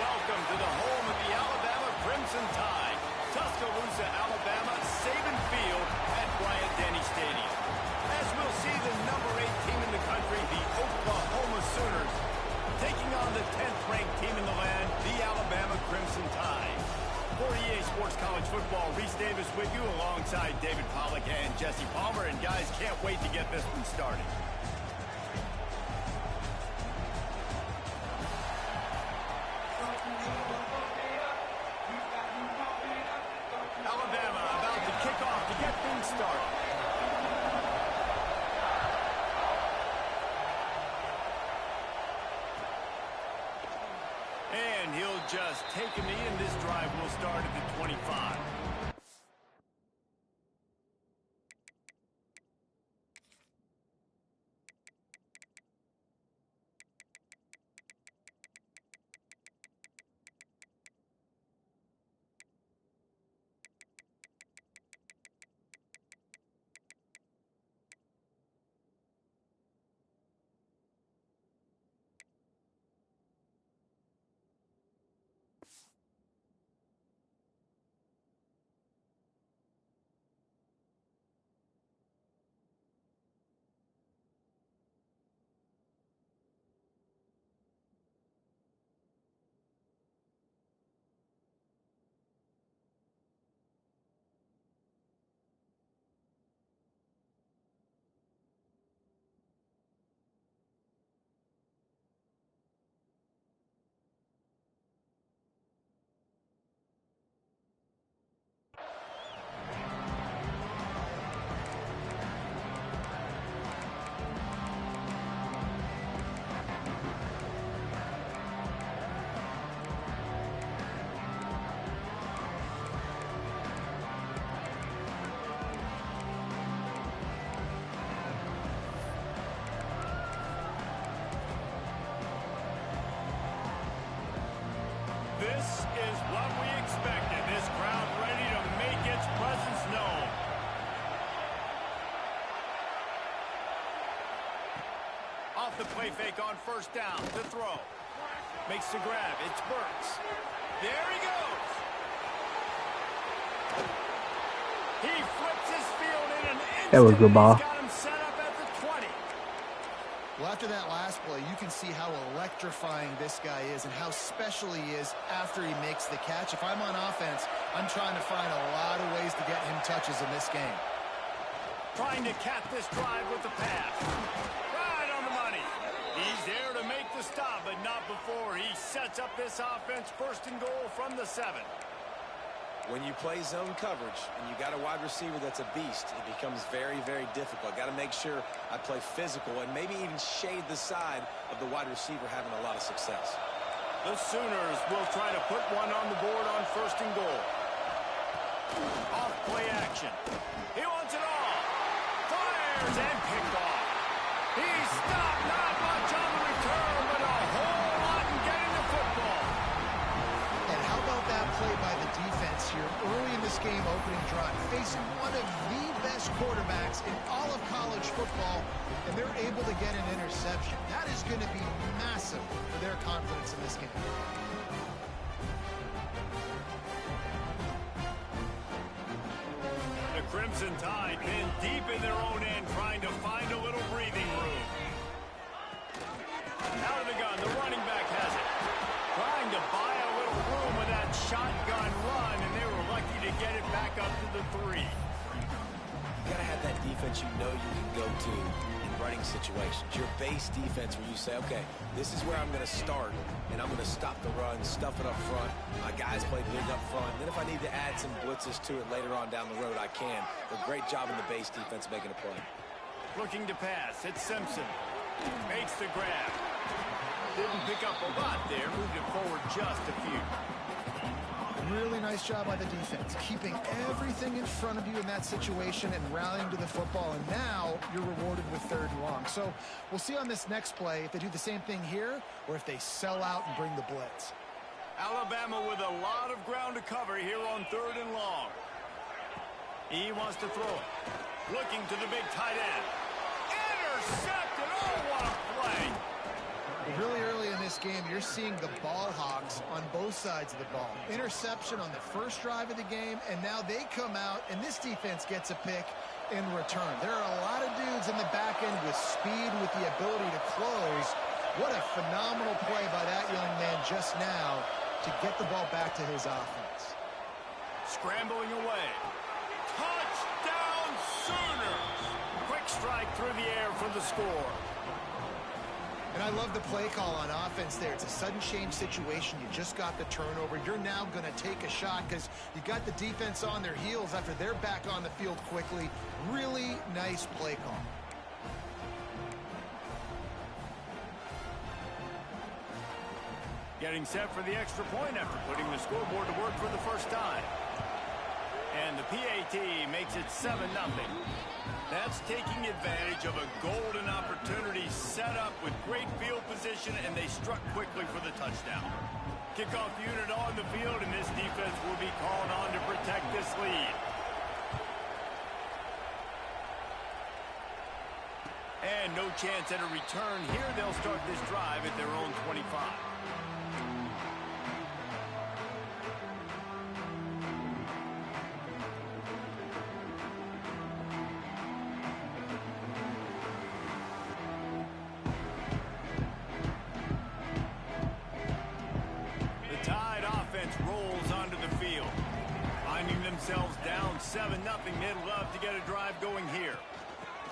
welcome to the home of the Alabama Crimson Tide. Tuscaloosa, Alabama, Saban Field at Bryant-Denny Stadium. As we'll see, the number 8 team in the country, the Oklahoma Sooners, taking on the 10th-ranked team in the land, the Alabama Crimson Tide. For EA Sports College Football, Reese Davis with you alongside David Pollack and Jesse Palmer. And guys, can't wait to get this one started. Alabama about to kick off to get things started. And he'll just take a knee, and this drive will start at the 25. This is what we expected. This crowd ready to make its presence known. Off the play fake on first down to throw. Makes the grab. It's Burks. There he goes. He flips his field in an instant. That was a good ball. He's got him set up at the 20. Well, after that last play, you can see how electrifying this guy is and how special he is after he makes the catch. If I'm on offense, I'm trying to find a lot of ways to get him touches in this game. Trying to cap this drive with the pass. Right on the money. He's there to make the stop, but not before he sets up this offense. First and goal from the 7. When you play zone coverage and you got a wide receiver that's a beast, it becomes very, very difficult. Got to make sure I play physical and maybe even shade the side of the wide receiver having a lot of success. The Sooners will try to put one on the board on first and goal. Off play action. He wants it all. Fires and picked off. He's stopped. Not much on the return, but a whole lot in getting the football. And how about that play by the defense here early in this game opening drive, facing one of the best quarterbacks in all of college football, and they're able to get an interception. That is going to be massive for their confidence in this game. The Crimson Tide in deep in their own end, trying to find a little breathing room. Out of the gun, the running back has it. Trying to buy a little room with that shotgun run, and they were lucky to get it back up to the 3. You got to have that defense you know you can go to in running situations. Your base defense where you say, okay, this is where I'm going to start, and I'm going to stop the run, stuff it up front. My guys play big up front. Then if I need to add some blitzes to it later on down the road, I can. But great job in the base defense making a play. Looking to pass. It's Simpson. Makes the grab. Didn't pick up a lot there. Moved it forward just a few. Really nice job by the defense, keeping everything in front of you in that situation and rallying to the football. And now you're rewarded with 3rd and long. So we'll see on this next play if they do the same thing here or if they sell out and bring the blitz. Alabama with a lot of ground to cover here on 3rd and long. He wants to throw it. Looking to the big tight end. Intercepted. Oh, what a play. Really early in this game, you're seeing the ball hawks on both sides of the ball. Interception on the first drive of the game, and now they come out, and this defense gets a pick in return. There are a lot of dudes in the back end with speed, with the ability to close. What a phenomenal play by that young man just now to get the ball back to his offense. Scrambling away. Touchdown Sooners! Quick strike through the air for the score. And I love the play call on offense there. It's a sudden change situation. You just got the turnover. You're now going to take a shot because you got the defense on their heels after they're back on the field quickly. Really nice play call. Getting set for the extra point after putting the scoreboard to work for the first time. And the PAT makes it 7-0. That's taking advantage of a golden opportunity set up with great field position, and they struck quickly for the touchdown. Kickoff unit on the field, and this defense will be called on to protect this lead. And no chance at a return here. They'll start this drive at their own 25. Themselves down 7-0. They'd love to get a drive going here.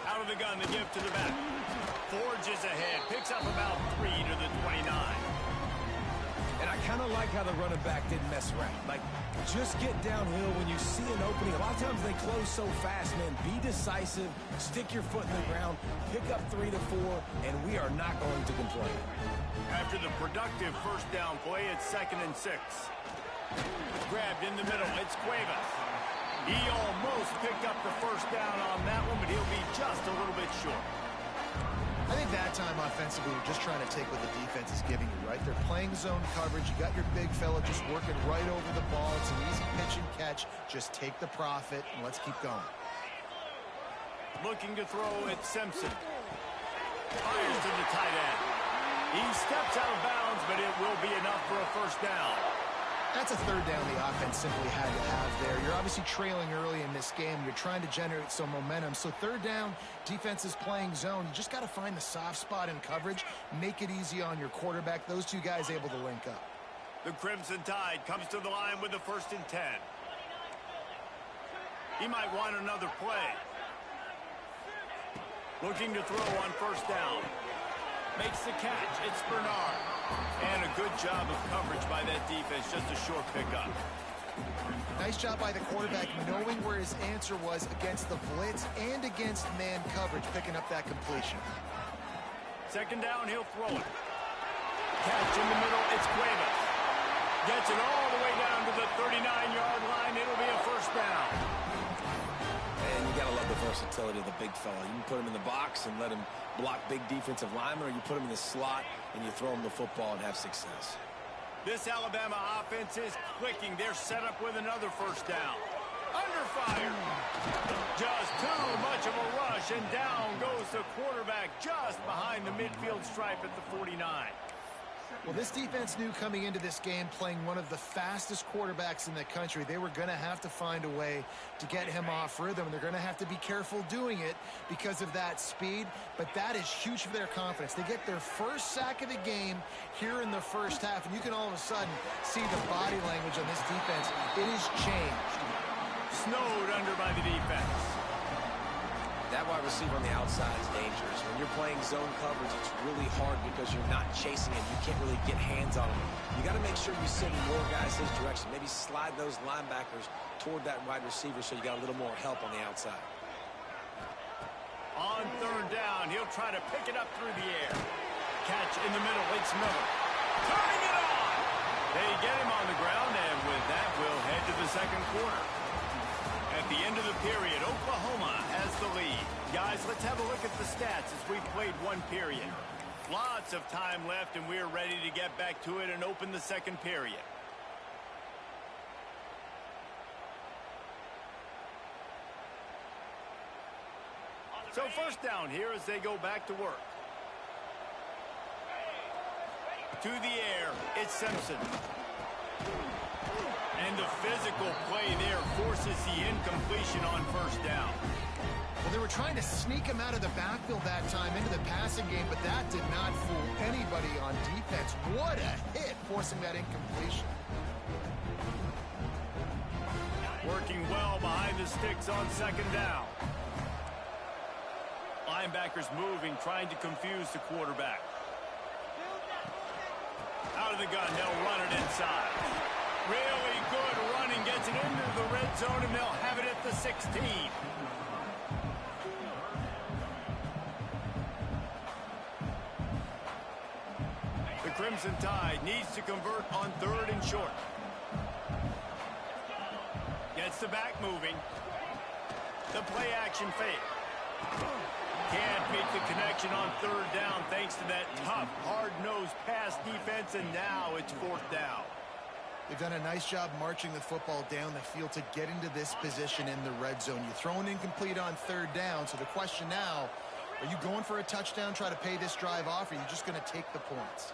Out of the gun, the give to the back. Forges ahead, picks up about 3 to the 29. And I kind of like how the running back didn't mess around. Like, just get downhill when you see an opening. A lot of times they close so fast, man. Be decisive, stick your foot in the ground, pick up 3 to 4, and we are not going to complain. After the productive first down play, it's 2nd and 6. Grabbed in the middle, it's Cuevas. He almost picked up the first down on that one, but he'll be just a little bit short. I think that time offensively, you're just trying to take what the defense is giving you, right? They're playing zone coverage. You got your big fella just working right over the ball. It's an easy pitch and catch. Just take the profit, and let's keep going. Looking to throw at Simpson. Fires to the tight end. He steps out of bounds, but it will be enough for a first down. That's a third down the offense simply had to have there. You're obviously trailing early in this game. You're trying to generate some momentum. So third down, defense is playing zone. You just got to find the soft spot in coverage, make it easy on your quarterback. Those two guys able to link up. The Crimson Tide comes to the line with the 1st and 10. He might want another play. Looking to throw on first down. Makes the catch. It's Bernard. And a good job of coverage by that defense. Just a short pickup. Nice job by the quarterback knowing where his answer was against the blitz and against man coverage, picking up that completion. 2nd down, he'll throw it. Catch in the middle. It's Cuevas. Gets it all the way down to the 39-yard line. It'll be a first down. And you got to love the versatility of the big fella. You can put him in the box and let him block big defensive linemen, or you put him in the slot and you throw him the football and have success. This Alabama offense is clicking. They're set up with another first down. Under fire. Just too much of a rush, and down goes the quarterback just behind the midfield stripe at the 49. Well, this defense knew coming into this game, playing one of the fastest quarterbacks in the country, they were going to have to find a way to get him off rhythm. They're going to have to be careful doing it because of that speed, but that is huge for their confidence. They get their first sack of the game here in the first half, and you can all of a sudden see the body language on this defense. It has changed. Snowed under by the defense. That wide receiver on the outside is dangerous. When you're playing zone coverage, it's really hard because you're not chasing him. You can't really get hands on him. You got to make sure you send more guys his direction. Maybe slide those linebackers toward that wide receiver so you got a little more help on the outside. On 3rd down, he'll try to pick it up through the air. Catch in the middle, it's Miller. Turning it on! They get him on the ground, and with that, we'll head to the 2nd quarter. At the end of the period, Oklahoma has the lead. Guys, let's have a look at the stats as we've played one period. Lots of time left, and we're ready to get back to it and open the 2nd period. So 1st down here as they go back to work. to the air. It's Simpson. And the physical play there forces the incompletion on first down. Well, they were trying to sneak him out of the backfield that time into the passing game, but that did not fool anybody on defense. What a hit, forcing that incompletion. Working well behind the sticks on second down. Linebackers moving, trying to confuse the quarterback. Out of the gun, they'll run it inside. Really good running, gets it into the red zone, and they'll have it at the 16. The Crimson Tide needs to convert on 3rd and short. Gets the back moving. The play action fake. Can't make the connection on 3rd down thanks to that tough, hard-nosed pass defense, and now it's 4th down. They've done a nice job marching the football down the field to get into this position in the red zone. You throw an incomplete on 3rd down, so the question now, are you going for a touchdown, try to pay this drive off, or are you just going to take the points?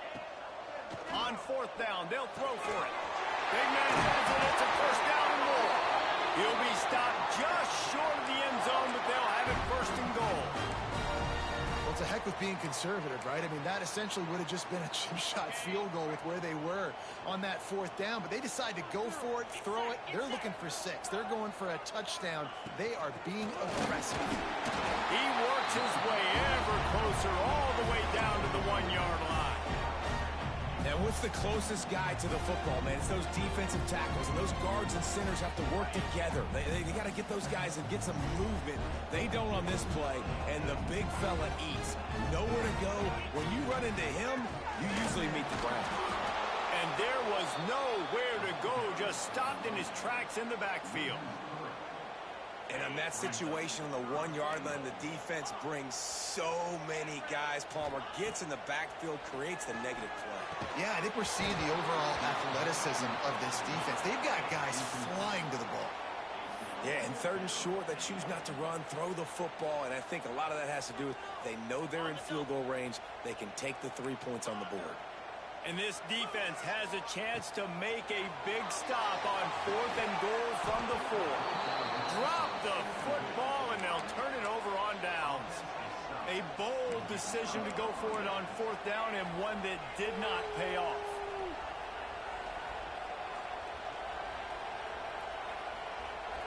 On 4th down, they'll throw for it. Big man has it, it's a 1st down and more. He'll be stopped just short of the end zone, but they'll have it 1st and goal. Well, it's a heck of being conservative, right? I mean, that essentially would have just been a chip shot field goal with where they were on that 4th down, but they decide to go for it, throw it. They're looking for 6. They're going for a touchdown. They are being aggressive. He works his way ever closer all the way down to the 1-yard line. And what's the closest guy to the football, man? It's those defensive tackles, and those guards and centers have to work together. They got to get those guys and get some movement. They don't on this play, and the big fella eats. Nowhere to go. When you run into him, you usually meet the ground. And there was nowhere to go, just stopped in his tracks in the backfield. And in that situation on the 1-yard line, the defense brings so many guys. Palmer gets in the backfield, creates the negative play. Yeah, I think we're seeing the overall athleticism of this defense. They've got guys flying to the ball. Yeah, and 3rd and short, they choose not to run, throw the football, and I think a lot of that has to do with they know they're in field goal range. They can take the 3 points on the board. And this defense has a chance to make a big stop on 4th and goal from the 4. Drop the football, and they'll turn it over on downs. A bold decision to go for it on 4th down, and one that did not pay off.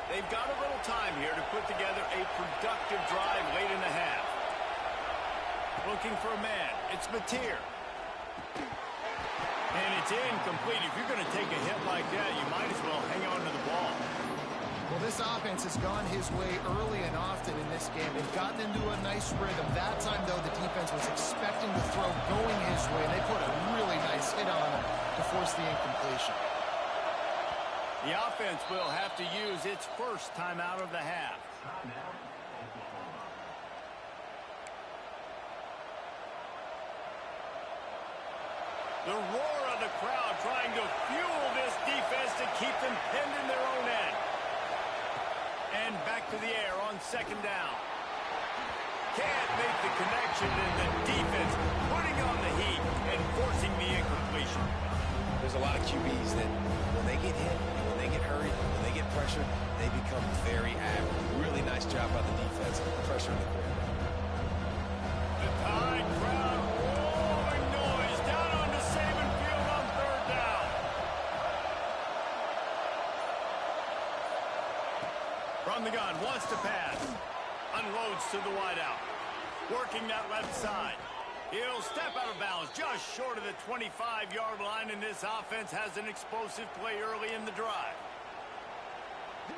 They've got a little time here to put together a productive drive late in the half. Looking for a man. It's Mateer. And it's incomplete. If you're going to take a hit like that, you might as well hang on to the ball. Well, this offense has gone his way early and often in this game. They've gotten into a nice rhythm. That time, though, the defense was expecting the throw going his way, and they put a really nice hit on him to force the incompletion. The offense will have to use its first timeout of the half. The roar of the crowd trying to fuel this defense to keep them pinned in their own end. And back to the air on 2nd down. Can't make the connection, and the defense putting on the heat and forcing the incompletion. There's a lot of QBs that when they get hit, when they get hurried, when they get pressured, they become very average. Really nice job by the defense, pressuring the quarterback. The Tide crowd roaring noise down onto Saban Field on 3rd down. From the gun, wants to pass. Unloads to the wideout. Working that left side. He'll step out of bounds just short of the 25-yard line, and this offense has an explosive play early in the drive.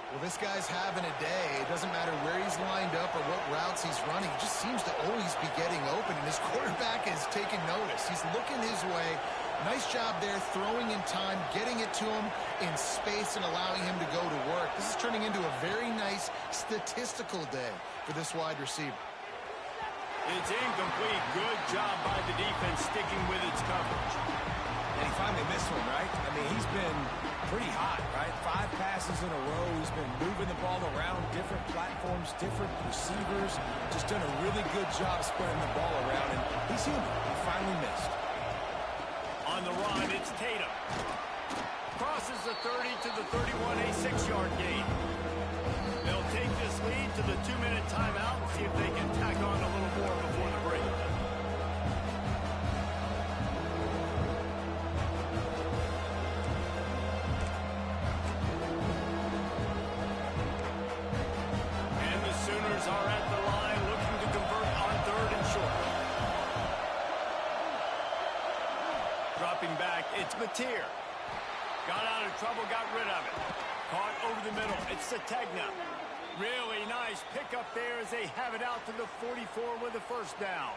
Well, this guy's having a day. It doesn't matter where he's lined up or what routes he's running. He just seems to always be getting open, and his quarterback is taking notice. He's looking his way. Nice job there, throwing in time, getting it to him in space and allowing him to go to work. This is turning into a very nice statistical day for this wide receiver. It's incomplete. Good job by the defense sticking with its coverage. And he finally missed one, right? I mean, he's been pretty hot, right? 5 passes in a row. He's been moving the ball around different platforms, different receivers. Just done a really good job spreading the ball around, and he's human. He finally missed. On Tatum. Crosses the 30 to the 31, a 6-yard gain. They'll take this lead to the 2-minute timeout and see if they can tack on a little more before the break. And the Sooners are at the line looking to convert on 3rd and short. Dropping back, it's Mateer. Got out of trouble, got rid of it. Caught over the middle. It's Sategna. Really nice pickup there as they have it out to the 44 with a first down.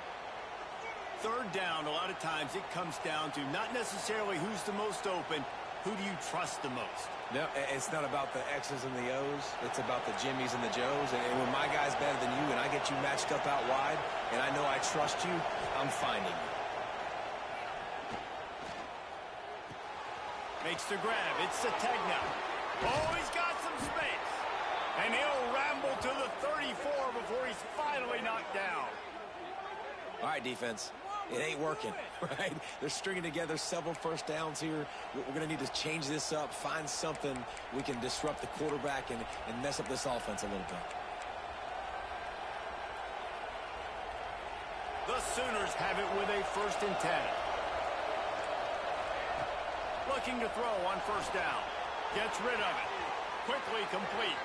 3rd down, a lot of times it comes down to not necessarily who's the most open, who do you trust the most? No, it's not about the X's and the O's. It's about the Jimmies and the Joes. And when my guy's better than you and I get you matched up out wide and I know I trust you, I'm finding you. Makes the grab. It's Sategna. Oh, he's got some space. And he'll ramble to the 34 before he's finally knocked down. All right, defense. It ain't working, right? They're stringing together several first downs here. We're going to need to change this up, find something we can disrupt the quarterback and mess up this offense a little bit. The Sooners have it with a 1st and 10. Looking to throw on 1st down. Gets rid of it. Quickly complete.